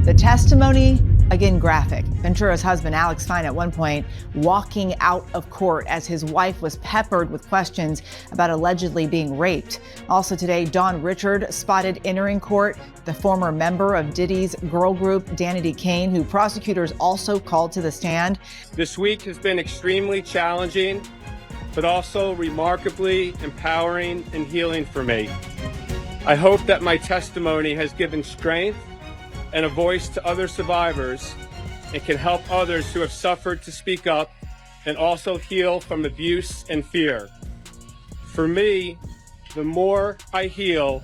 The testimony, again, graphic. Ventura's husband, Alex Fine, at one point walking out of court as his wife was peppered with questions about allegedly being raped. Also today, Dawn Richard spotted entering court, the former member of Diddy's girl group, Danity Kane, who prosecutors also called to the stand. This week has been extremely challenging, but also remarkably empowering and healing for me. I hope that my testimony has given strength and a voice to other survivors and can help others who have suffered to speak up and also heal from abuse and fear. For me, the more I heal,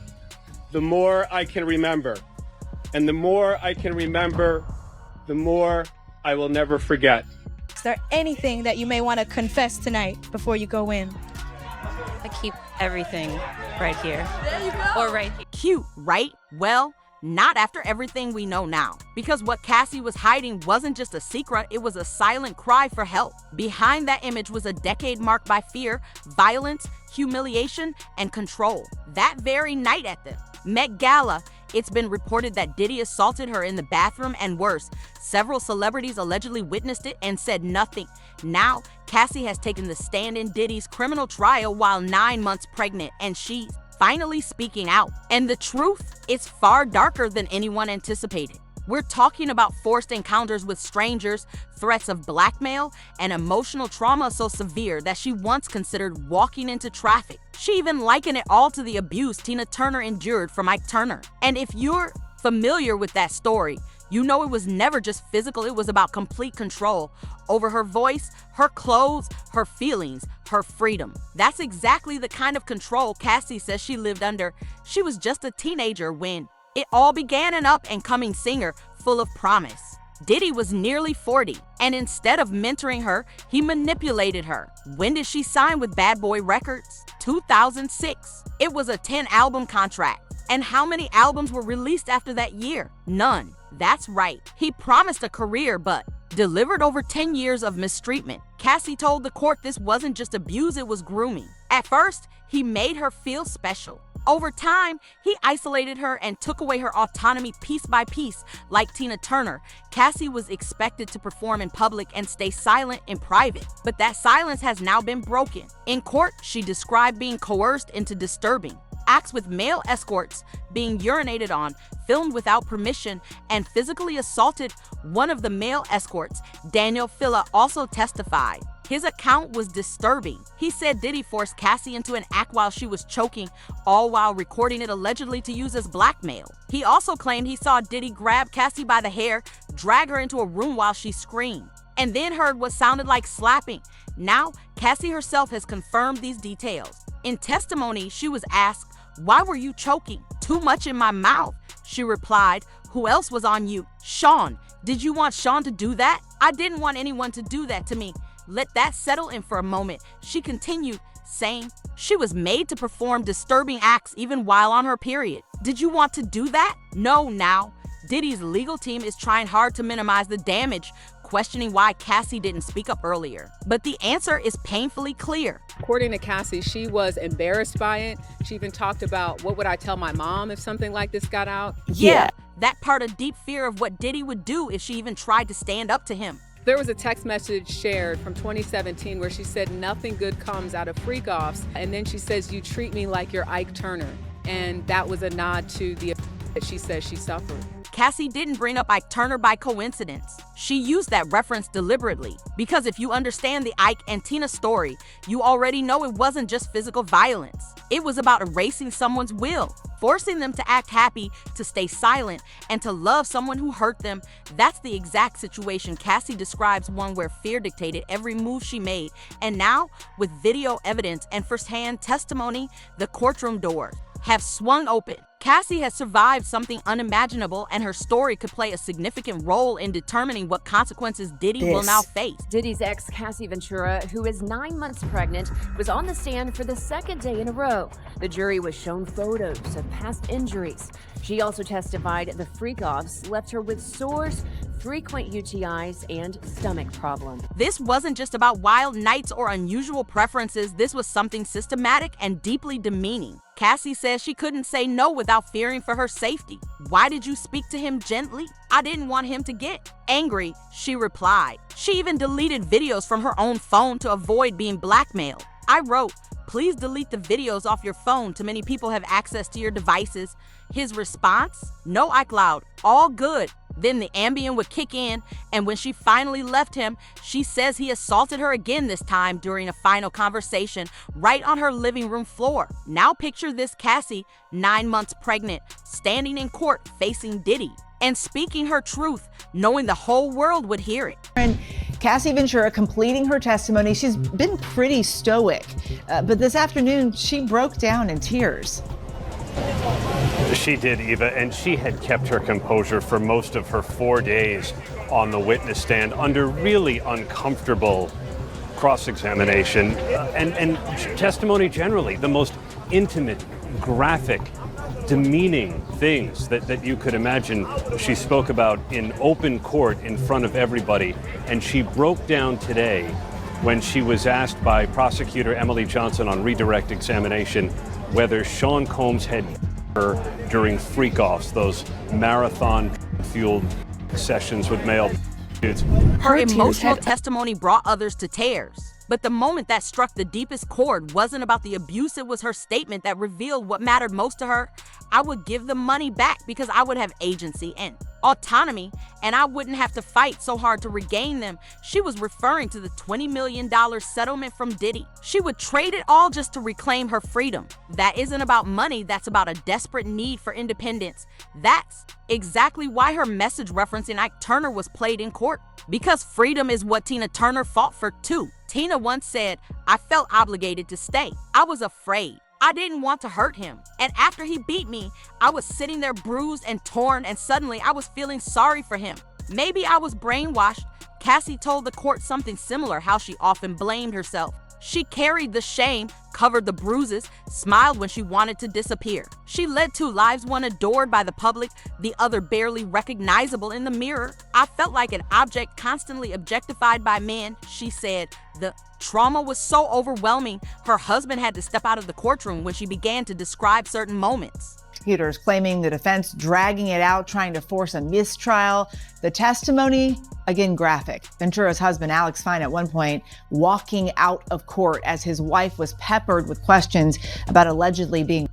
the more I can remember. And the more I can remember, the more I will never forget. Is there anything that you may want to confess tonight before you go in? I keep everything right here. There you go. Or right here. Cute, right? Well, not after everything we know now. Because what Cassie was hiding wasn't just a secret, it was a silent cry for help. Behind that image was a decade marked by fear, violence, humiliation, and control. That very night at the Met Gala, it's been reported that Diddy assaulted her in the bathroom, and worse, several celebrities allegedly witnessed it and said nothing. Now, Cassie has taken the stand in Diddy's criminal trial while 9 months pregnant, and she's finally speaking out. And the truth is far darker than anyone anticipated. We're talking about forced encounters with strangers, threats of blackmail, and emotional trauma so severe that she once considered walking into traffic. She even likened it all to the abuse Tina Turner endured from Ike Turner. And if you're familiar with that story, you know it was never just physical, it was about complete control over her voice, her clothes, her feelings, her freedom. That's exactly the kind of control Cassie says she lived under. She was just a teenager when it all began. An up-and-coming singer full of promise. Diddy was nearly 40, and instead of mentoring her, he manipulated her. When did she sign with Bad Boy Records? 2006. It was a 10-album contract. And how many albums were released after that year? None. That's right. He promised a career, but delivered over 10 years of mistreatment. Cassie told the court this wasn't just abuse, it was grooming. At first, he made her feel special. Over time, he isolated her and took away her autonomy piece by piece. Like Tina Turner, Cassie was expected to perform in public and stay silent in private. But that silence has now been broken. In court, she described being coerced into disturbing acts with male escorts, being urinated on, filmed without permission, and physically assaulted. One of the male escorts, Daniel Filla, also testified. His account was disturbing. He said Diddy forced Cassie into an act while she was choking, all while recording it allegedly to use as blackmail. He also claimed he saw Diddy grab Cassie by the hair, drag her into a room while she screamed, and then heard what sounded like slapping. Now, Cassie herself has confirmed these details. In testimony, she was asked, "Why were you choking? Too much in my mouth." She replied, "Who else was on you? Sean. Did you want Sean to do that? I didn't want anyone to do that to me. Let that settle in for a moment." She continued, saying she was made to perform disturbing acts even while on her period. Did you want to do that? No. Now, Diddy's legal team is trying hard to minimize the damage, questioning why Cassie didn't speak up earlier. But the answer is painfully clear. According to Cassie, she was embarrassed by it. She even talked about, what would I tell my mom if something like this got out? Yeah, that part of deep fear of what Diddy would do if she even tried to stand up to him. There was a text message shared from 2017 where she said nothing good comes out of freak-offs, and then she says, "You treat me like you're Ike Turner," and that was a nod to the that she says she suffered. Cassie didn't bring up Ike Turner by coincidence. She used that reference deliberately, because if you understand the Ike and Tina story, you already know it wasn't just physical violence. It was about erasing someone's will, forcing them to act happy, to stay silent, and to love someone who hurt them. That's the exact situation Cassie describes, one where fear dictated every move she made. And now, with video evidence and firsthand testimony, the courtroom doors have swung open. Cassie has survived something unimaginable, and her story could play a significant role in determining what consequences Diddy will now face. Diddy's ex, Cassie Ventura, who is 9 months pregnant, was on the stand for the second day in a row. The jury was shown photos of past injuries. She also testified the freak-offs left her with sores, frequent UTIs, and stomach problems. This wasn't just about wild nights or unusual preferences. This was something systematic and deeply demeaning. Cassie says she couldn't say no without fearing for her safety. "Why did you speak to him gently? I didn't want him to get angry," she replied. She even deleted videos from her own phone to avoid being blackmailed. I wrote, "Please delete the videos off your phone. Too many people have access to your devices." His response? "No iCloud, all good." Then the Ambien would kick in, and when she finally left him, she says he assaulted her again, this time during a final conversation right on her living room floor. Now picture this Cassie, 9 months pregnant, standing in court facing Diddy and speaking her truth, knowing the whole world would hear it. And Cassie Ventura completing her testimony. She's been pretty stoic, but this afternoon she broke down in tears. She did, Eva, and she had kept her composure for most of her 4 days on the witness stand under really uncomfortable cross-examination and testimony generally, the most intimate, graphic, demeaning things that you could imagine. She spoke about in open court in front of everybody, and she broke down today when she was asked by prosecutor Emily Johnson on redirect examination whether Sean Combs had her during freak-offs, those marathon-fueled sessions with male dudes. Her emotional testimony brought others to tears. But the moment that struck the deepest chord wasn't about the abuse, it was her statement that revealed what mattered most to her. "I would give the money back because I would have agency and autonomy, and I wouldn't have to fight so hard to regain them." She was referring to the $20 million settlement from Diddy. She would trade it all just to reclaim her freedom. That isn't about money, that's about a desperate need for independence. That's exactly why her message referencing Ike Turner was played in court. Because freedom is what Tina Turner fought for too. Tina once said, "I felt obligated to stay. I was afraid. I didn't want to hurt him. And after he beat me, I was sitting there bruised and torn, and suddenly I was feeling sorry for him. Maybe I was brainwashed." Cassie told the court something similar, how she often blamed herself. She carried the shame, covered the bruises, smiled when she wanted to disappear. She led 2 lives, one adored by the public, the other barely recognizable in the mirror. "I felt like an object constantly objectified by men," she said. The trauma was so overwhelming, her husband had to step out of the courtroom when she began to describe certain moments. Prosecutors claiming the defense dragging it out, trying to force a mistrial. The testimony, again, graphic. Ventura's husband, Alex Fine, at one point walking out of court as his wife was peppered with questions about allegedly being.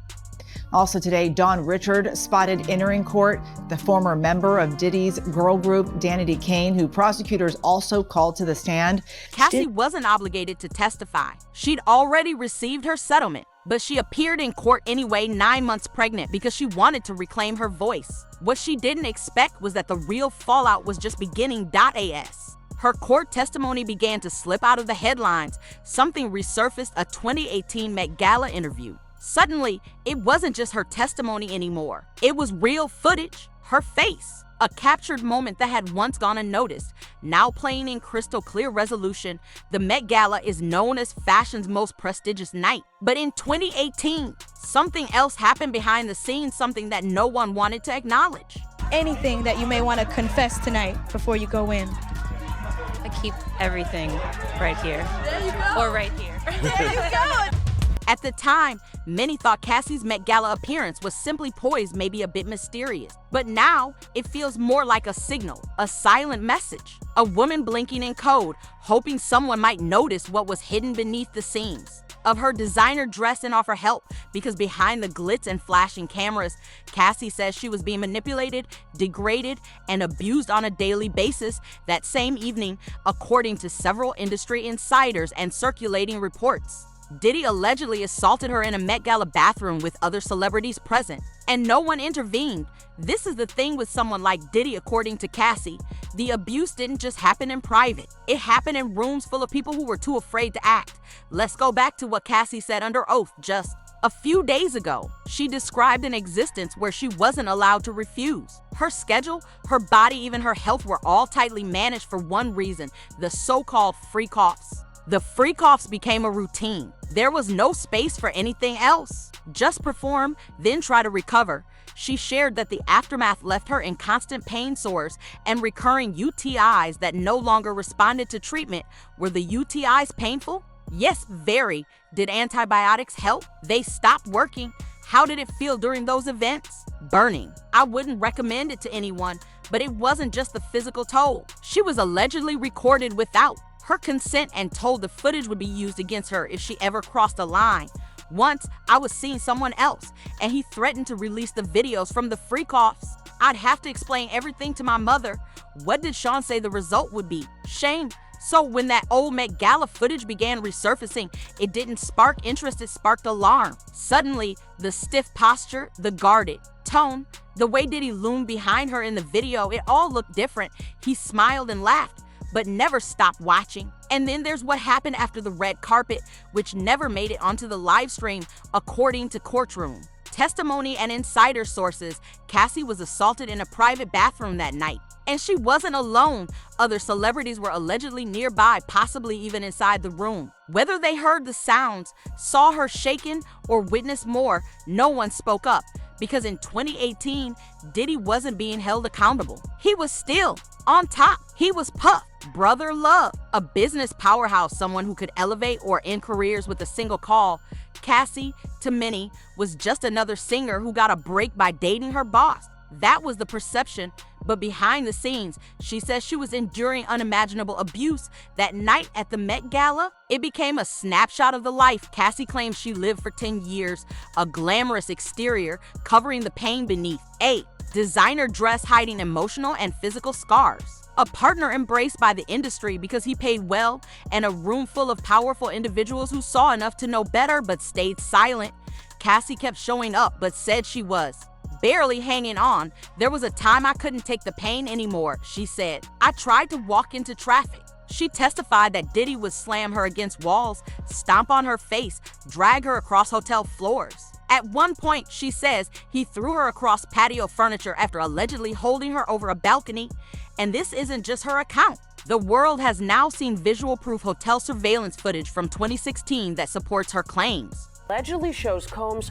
Also today, Dawn Richard spotted entering court, the former member of Diddy's girl group, Danity Kane, who prosecutors also called to the stand. Cassie wasn't obligated to testify. She'd already received her settlement, but she appeared in court anyway, 9 months pregnant, because she wanted to reclaim her voice. What she didn't expect was that the real fallout was just beginning. As her court testimony began to slip out of the headlines, something resurfaced: a 2018 Met Gala interview. Suddenly, it wasn't just her testimony anymore. It was real footage, her face, a captured moment that had once gone unnoticed, now playing in crystal clear resolution. The Met Gala is known as fashion's most prestigious night. But in 2018, something else happened behind the scenes, something that no one wanted to acknowledge. Anything that you may want to confess tonight before you go in. I keep everything right here. There you go. Or right here. There you go. At the time, many thought Cassie's Met Gala appearance was simply poised, maybe a bit mysterious. But now, it feels more like a signal, a silent message. A woman blinking in code, hoping someone might notice what was hidden beneath the seams of her designer dress and offer help, because behind the glitz and flashing cameras, Cassie says she was being manipulated, degraded, and abused on a daily basis. That same evening, according to several industry insiders and circulating reports, Diddy allegedly assaulted her in a Met Gala bathroom with other celebrities present, and no one intervened. This is the thing with someone like Diddy, according to Cassie. The abuse didn't just happen in private. It happened in rooms full of people who were too afraid to act. Let's go back to what Cassie said under oath just a few days ago. She described an existence where she wasn't allowed to refuse. Her schedule, her body, even her health were all tightly managed for one reason: the so-called freak-offs. The freak-offs became a routine. There was no space for anything else. Just perform, then try to recover. She shared that the aftermath left her in constant pain sores and recurring UTIs that no longer responded to treatment. Were the UTIs painful? Yes, very. Did antibiotics help? They stopped working. How did it feel during those events? Burning. I wouldn't recommend it to anyone, but it wasn't just the physical toll. She was allegedly recorded without her consent and told the footage would be used against her if she ever crossed a line. Once, I was seeing someone else, and he threatened to release the videos from the freak-offs. I'd have to explain everything to my mother. What did Sean say the result would be? Shame. So when that old Met Gala footage began resurfacing, it didn't spark interest, it sparked alarm. Suddenly, the stiff posture, the guarded tone, the way Diddy loomed behind her in the video, it all looked different. He smiled and laughed, but never stopped watching. And then there's what happened after the red carpet, which never made it onto the live stream, according to Courtroom. Testimony and insider sources, Cassie was assaulted in a private bathroom that night. And she wasn't alone. Other celebrities were allegedly nearby, possibly even inside the room. Whether they heard the sounds, saw her shaken, or witnessed more, no one spoke up. Because in 2018, Diddy wasn't being held accountable. He was still on top. He was Puff, brother love, a business powerhouse, someone who could elevate or end careers with a single call. Cassie, to many, was just another singer who got a break by dating her boss. That was the perception, but behind the scenes, she says she was enduring unimaginable abuse. That night at the Met Gala, it became a snapshot of the life Cassie claims she lived for 10 years, a glamorous exterior covering the pain beneath, a designer dress hiding emotional and physical scars, a partner embraced by the industry because he paid well, and a room full of powerful individuals who saw enough to know better but stayed silent. Cassie kept showing up but said she was barely hanging on. There was a time I couldn't take the pain anymore, she said. I tried to walk into traffic. She testified that Diddy would slam her against walls, stomp on her face, drag her across hotel floors. At one point, she says, he threw her across patio furniture after allegedly holding her over a balcony. And this isn't just her account. The world has now seen visual proof hotel surveillance footage from 2016 that supports her claims. Allegedly shows Combs'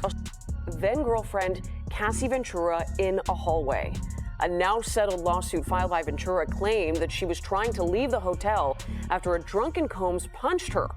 then-girlfriend Cassie Ventura in a hallway. A now settled lawsuit filed by Ventura claimed that she was trying to leave the hotel after a drunken Combs punched her.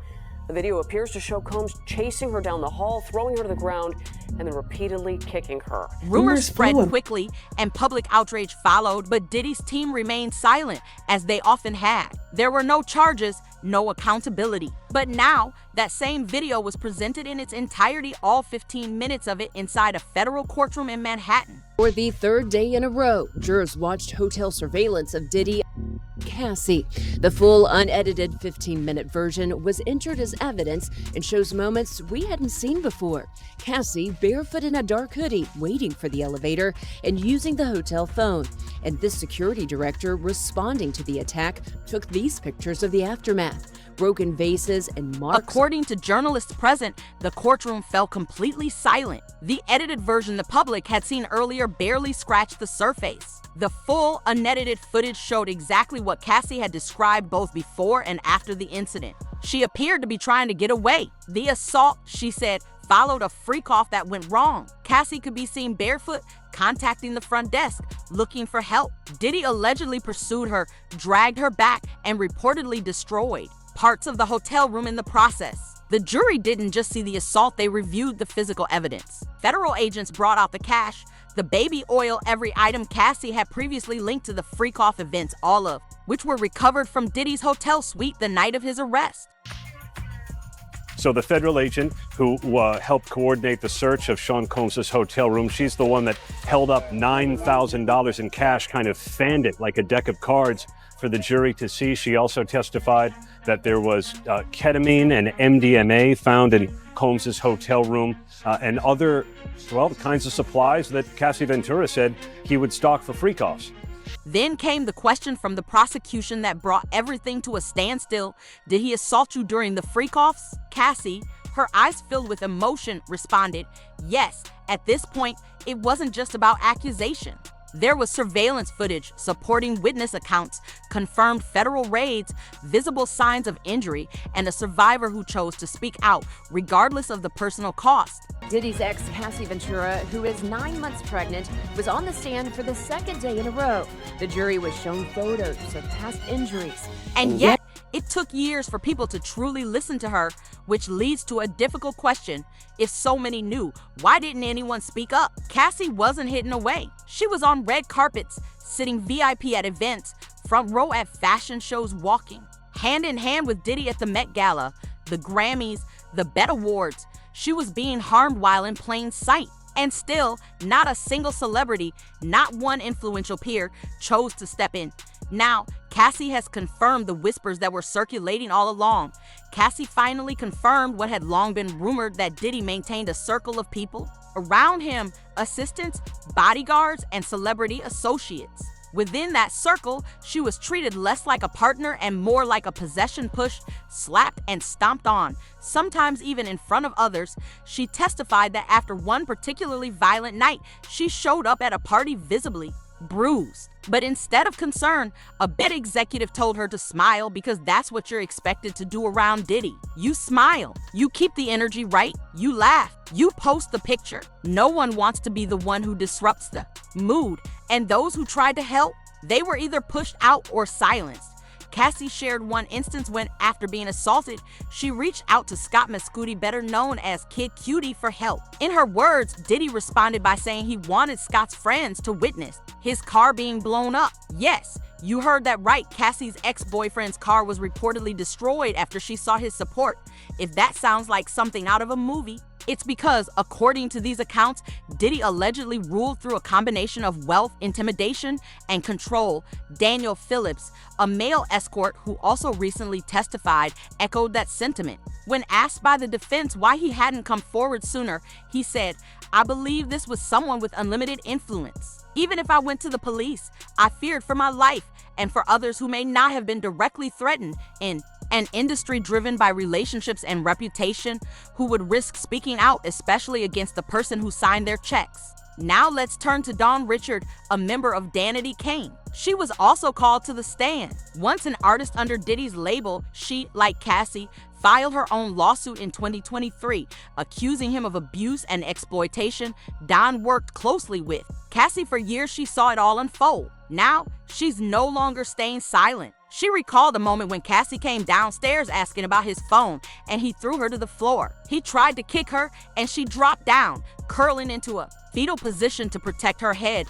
The video appears to show Combs chasing her down the hall, throwing her to the ground, and then repeatedly kicking her. Rumors spread quickly and public outrage followed, but Diddy's team remained silent, as they often had. There were no charges, no accountability. But now, that same video was presented in its entirety, all 15 minutes of it, inside a federal courtroom in Manhattan. For the third day in a row, jurors watched hotel surveillance of Diddy and Cassie. The full unedited 15-minute version was entered as evidence and shows moments we hadn't seen before. Cassie barefoot in a dark hoodie, waiting for the elevator and using the hotel phone. And this security director responding to the attack took these pictures of the aftermath. Broken vases and marks. According to journalists present, the courtroom fell completely silent. The edited version the public had seen earlier barely scratched the surface. The full, unedited footage showed exactly what Cassie had described both before and after the incident. She appeared to be trying to get away. The assault, she said, followed a freak-off that went wrong. Cassie could be seen barefoot, contacting the front desk, looking for help. Diddy allegedly pursued her, dragged her back, and reportedly destroyed parts of the hotel room in the process. The jury didn't just see the assault, they reviewed the physical evidence. Federal agents brought out the cash, the baby oil, every item Cassie had previously linked to the freak-off events, all of which were recovered from Diddy's hotel suite the night of his arrest. So the federal agent who helped coordinate the search of Sean Combs' hotel room, she's the one that held up $9,000 in cash, kind of fanned it like a deck of cards for the jury to see. She also testified that there was ketamine and MDMA found in Combs' hotel room and other, kinds of supplies that Cassie Ventura said he would stock for freak-offs. Then came the question from the prosecution that brought everything to a standstill. Did he assault you during the freak-offs? Cassie, her eyes filled with emotion, responded, yes. At this point, it wasn't just about accusation. There was surveillance footage supporting witness accounts, confirmed federal raids, visible signs of injury, and a survivor who chose to speak out regardless of the personal cost. Diddy's ex, Cassie Ventura, who is 9 months pregnant, was on the stand for the second day in a row. The jury was shown photos of past injuries. And yet, it took years for people to truly listen to her, which leads to a difficult question. If so many knew, why didn't anyone speak up? Cassie wasn't hidden away. She was on red carpets, sitting VIP at events, front row at fashion shows, walking hand in hand with Diddy at the Met Gala, the Grammys, the BET Awards. She was being harmed while in plain sight. And still, not a single celebrity, not one influential peer, chose to step in. Now, Cassie has confirmed the whispers that were circulating all along. Cassie finally confirmed what had long been rumored, that Diddy maintained a circle of people around him, assistants, bodyguards, and celebrity associates. Within that circle, she was treated less like a partner and more like a possession, pushed, slapped, and stomped on, sometimes even in front of others. She testified that after one particularly violent night, she showed up at a party visibly bruised. But instead of concern, a BET executive told her to smile, because that's what you're expected to do around Diddy. You smile, you keep the energy right, you laugh, you post the picture. No one wants to be the one who disrupts the mood, and those who tried to help, they were either pushed out or silenced. Cassie shared one instance when, after being assaulted, she reached out to Scott Mescudi, better known as Kid Cutie, for help. In her words, Diddy responded by saying he wanted Scott's friends to witness his car being blown up. Yes, you heard that right. Cassie's ex-boyfriend's car was reportedly destroyed after she saw his support. If that sounds like something out of a movie, it's because, according to these accounts, Diddy allegedly ruled through a combination of wealth, intimidation, and control. Daniel Phillips, a male escort who also recently testified, echoed that sentiment. When asked by the defense why he hadn't come forward sooner, he said, "I believe this was someone with unlimited influence. Even if I went to the police, I feared for my life and for others who may not have been directly threatened. In an industry driven by relationships and reputation, who would risk speaking out, especially against the person who signed their checks." Now let's turn to Dawn Richard, a member of Danity Kane. She was also called to the stand. Once an artist under Diddy's label, she, like Cassie, filed her own lawsuit in 2023, accusing him of abuse and exploitation. Dawn worked closely with Cassie for years. She saw it all unfold. Now, she's no longer staying silent. She recalled the moment when Cassie came downstairs asking about his phone, and he threw her to the floor. He tried to kick her, and she dropped down, curling into a fetal position to protect her head.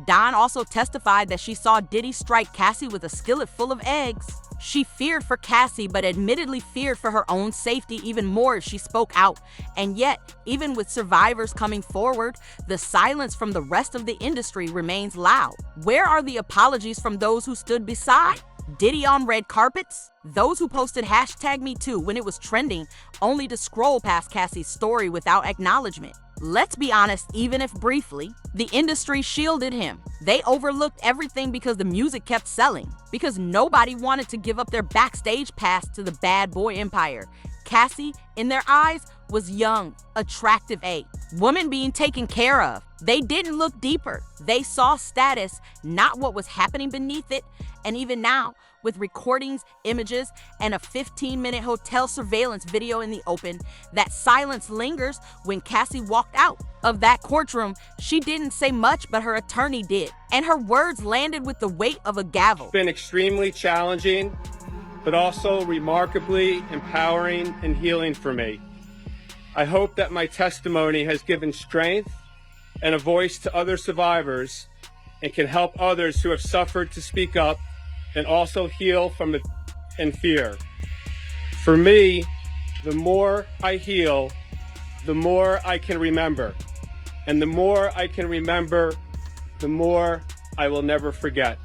Dawn also testified that she saw Diddy strike Cassie with a skillet full of eggs. She feared for Cassie, but admittedly feared for her own safety even more if she spoke out. And yet, even with survivors coming forward, the silence from the rest of the industry remains loud. Where are the apologies from those who stood beside Diddy on red carpets? Those who posted #MeToo when it was trending, only to scroll past Cassie's story without acknowledgement. Let's be honest, even if briefly, the industry shielded him. They overlooked everything because the music kept selling, because nobody wanted to give up their backstage pass to the bad boy empire. Cassie, in their eyes, was young, attractive, a woman being taken care of. They didn't look deeper. They saw status, not what was happening beneath it. And even now, with recordings, images, and a 15-minute hotel surveillance video in the open, that silence lingers. When Cassie walked out of that courtroom, she didn't say much, but her attorney did. And her words landed with the weight of a gavel. It's been extremely challenging, but also remarkably empowering and healing for me. I hope that my testimony has given strength and a voice to other survivors and can help others who have suffered to speak up and also heal from it and fear. For me, the more I heal, the more I can remember. And the more I can remember, the more I will never forget.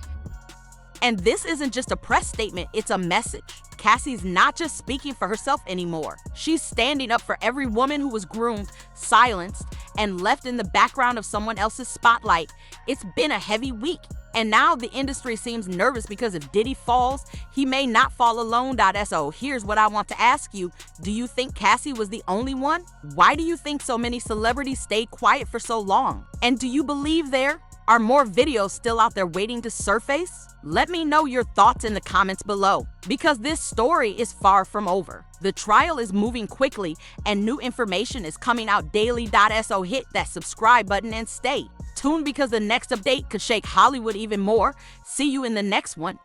And this isn't just a press statement, it's a message. Cassie's not just speaking for herself anymore. She's standing up for every woman who was groomed, silenced, and left in the background of someone else's spotlight. It's been a heavy week. And now the industry seems nervous because if Diddy falls, he may not fall alone. So here's what I want to ask you. Do you think Cassie was the only one? Why do you think so many celebrities stayed quiet for so long? And do you believe there Are more videos still out there waiting to surface? Let me know your thoughts in the comments below, because this story is far from over. The trial is moving quickly and new information is coming out daily. So hit that subscribe button and stay tuned, because the next update could shake Hollywood even more. See you in the next one.